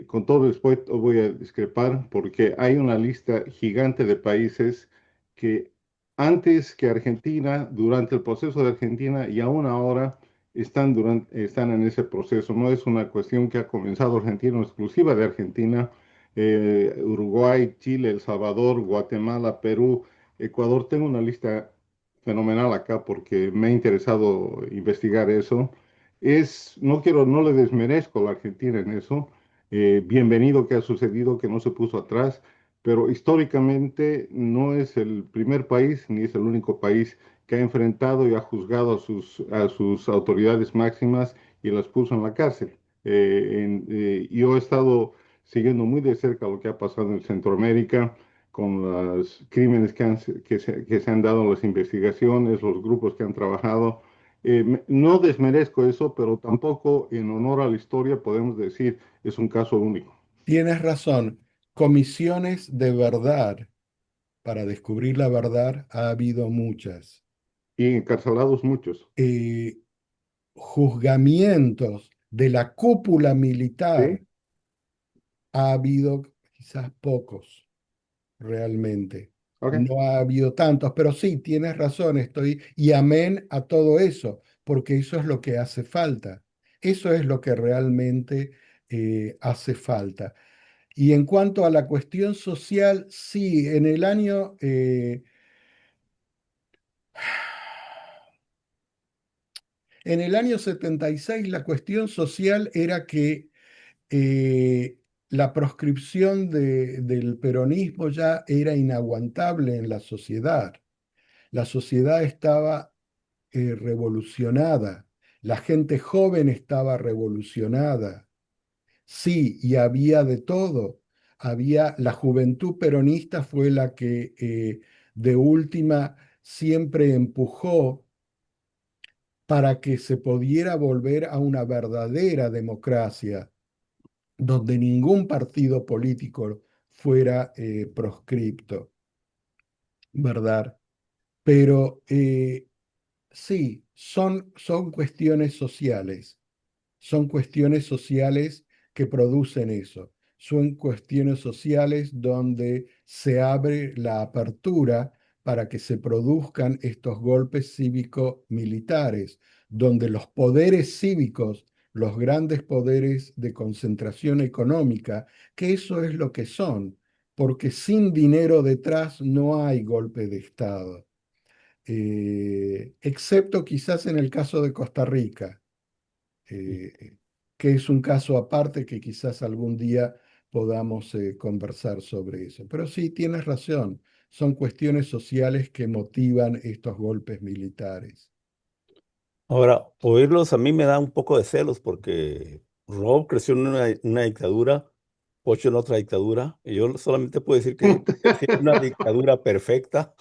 con todo respeto voy a discrepar porque hay una lista gigante de países que antes que Argentina, durante el proceso de Argentina y aún ahora están en ese proceso. No es una cuestión que ha comenzado Argentina, exclusiva de Argentina. Uruguay, Chile, El Salvador, Guatemala, Perú, Ecuador. Tengo una lista fenomenal acá porque me ha interesado investigar eso. No quiero, no le desmerezco a la Argentina en eso. Bienvenido que ha sucedido, que no se puso atrás, pero históricamente no es el primer país ni es el único país que ha enfrentado y ha juzgado a sus autoridades máximas y las puso en la cárcel. Yo he estado siguiendo muy de cerca lo que ha pasado en Centroamérica con los crímenes que se han dado, las investigaciones, los grupos que han trabajado. No desmerezco eso, pero tampoco en honor a la historia podemos decir es un caso único. Tienes razón, comisiones de verdad para descubrir la verdad ha habido muchas. Y encarcelados muchos. Eh, Juzgamientos de la cúpula militar ¿Sí? ha habido quizás pocos realmente. Ok. No ha habido tantos, pero sí, tienes razón, y amén a todo eso, porque eso es lo que hace falta. Eso es lo que realmente hace falta. Y en cuanto a la cuestión social, sí, en el año 76 la cuestión social era que la proscripción del peronismo ya era inaguantable en la sociedad. La sociedad estaba revolucionada, la gente joven estaba revolucionada. Sí, y había de todo. La juventud peronista fue la que de última siempre empujó para que se pudiera volver a una verdadera democracia, donde ningún partido político fuera proscripto, ¿verdad? Pero sí, son cuestiones sociales. Son cuestiones sociales que producen eso. Son cuestiones sociales donde se abre la apertura para que se produzcan estos golpes cívico-militares, donde los poderes cívicos, los grandes poderes de concentración económica, que eso es lo que son, porque sin dinero detrás no hay golpe de Estado. Excepto quizás en el caso de Costa Rica, eh, que es un caso aparte que quizás algún día podamos conversar sobre eso. Pero sí, tienes razón, son cuestiones sociales que motivan estos golpes militares. Ahora, oírlos a mí me da un poco de celos porque Rob creció en una dictadura, Pocho en otra dictadura, y yo solamente puedo decir que crecí en una dictadura perfecta,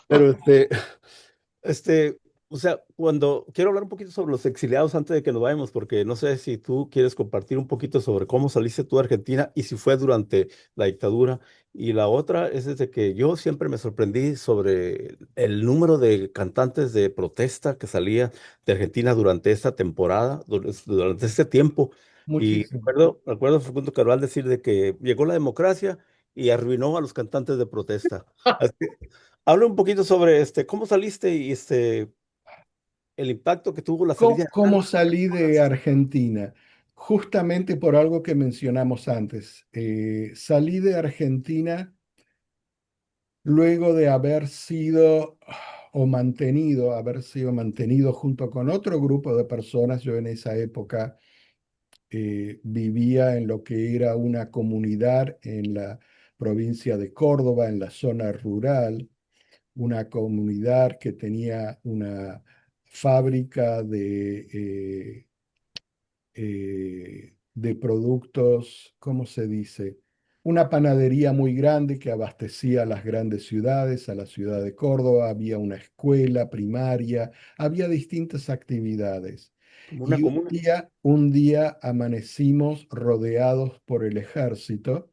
pero este, O sea, cuando quiero hablar un poquito sobre los exiliados antes de que nos vayamos, porque no sé si tú quieres compartir un poquito sobre cómo saliste tú de Argentina y si fue durante la dictadura. Y la otra es desde que yo siempre me sorprendí sobre el número de cantantes de protesta que salía de Argentina durante esta temporada, durante este tiempo. Y Muchísimo. recuerdo a Facundo Cabral decir de que llegó la democracia y arruinó a los cantantes de protesta. Así que, habla un poquito sobre cómo saliste y el impacto que tuvo la salida ¿Cómo, de cómo tantas salí de personas. Argentina? Justamente por algo que mencionamos antes. Salí de Argentina luego de haber sido mantenido junto con otro grupo de personas. Yo en esa época vivía en lo que era una comunidad en la provincia de Córdoba, en la zona rural, una comunidad que tenía una fábrica de productos, ¿cómo se dice? Una panadería muy grande que abastecía a las grandes ciudades, a la ciudad de Córdoba, había una escuela primaria, había distintas actividades. Como una Y comuna. un día amanecimos rodeados por el ejército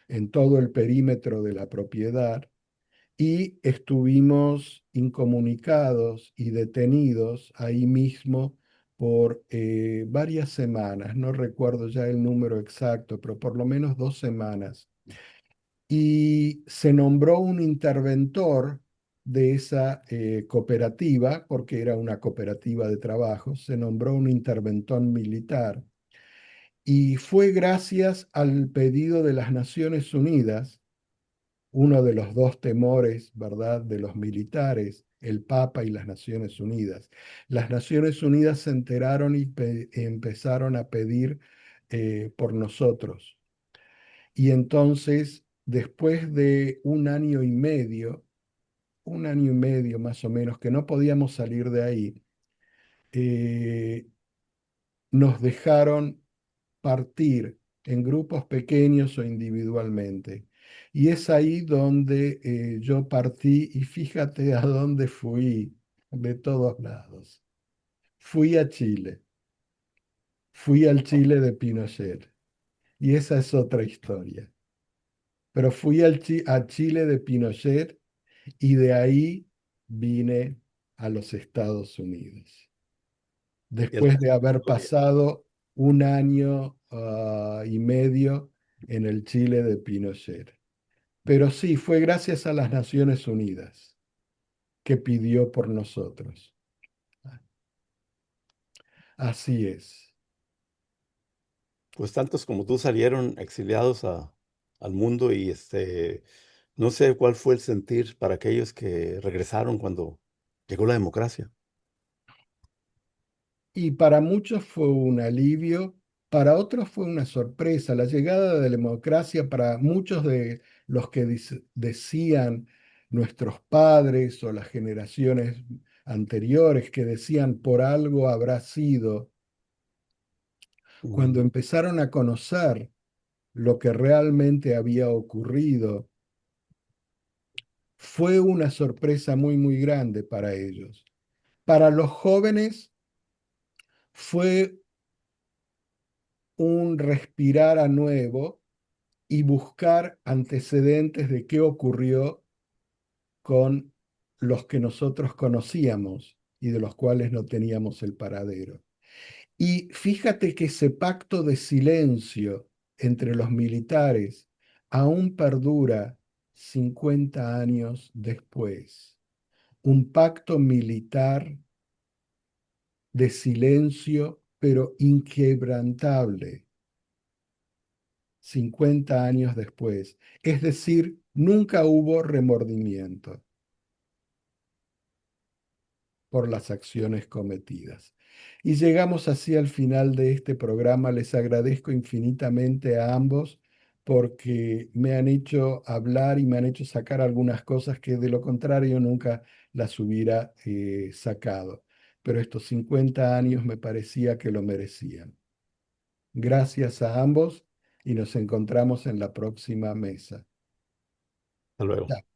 en todo el perímetro de la propiedad y estuvimos incomunicados y detenidos ahí mismo por varias semanas, no recuerdo ya el número exacto, pero por lo menos 2 semanas. Y se nombró un interventor de esa cooperativa, porque era una cooperativa de trabajo, se nombró un interventor militar. Y fue gracias al pedido de las Naciones Unidas, uno de los dos temores, ¿verdad?, de los militares, el Papa y las Naciones Unidas. Las Naciones Unidas se enteraron y empezaron a pedir por nosotros. Y entonces, después de un año y medio más o menos, que no podíamos salir de ahí, eh, nos dejaron partir en grupos pequeños o individualmente. Y es ahí donde yo partí y fíjate a dónde fui, de todos lados. Fui a Chile, fui al Chile de Pinochet y esa es otra historia. Pero fui a Chile de Pinochet y de ahí vine a los Estados Unidos, Y el después de resto es haber historia. pasado un año y medio en el Chile de Pinochet. Pero sí, fue gracias a las Naciones Unidas que pidió por nosotros. Así es. Pues tantos como tú salieron exiliados al mundo y no sé cuál fue el sentir para aquellos que regresaron cuando llegó la democracia. Y para muchos fue un alivio, para otros fue una sorpresa. La llegada de la democracia para muchos de los que decían nuestros padres o las generaciones anteriores que decían por algo habrá sido, cuando Mm. empezaron a conocer lo que realmente había ocurrido, fue una sorpresa muy, muy grande para ellos. Para los jóvenes fue un respirar a nuevo y buscar antecedentes de qué ocurrió con los que nosotros conocíamos y de los cuales no teníamos el paradero. Y fíjate que ese pacto de silencio entre los militares aún perdura 50 años después. Un pacto militar de silencio, pero inquebrantable, 50 años después. Es decir, nunca hubo remordimiento por las acciones cometidas. Y llegamos así al final de este programa. Les agradezco infinitamente a ambos porque me han hecho hablar y me han hecho sacar algunas cosas que de lo contrario nunca las hubiera sacado. Pero estos 50 años me parecía que lo merecían. Gracias a ambos y nos encontramos en la próxima mesa. Hasta luego. Chao.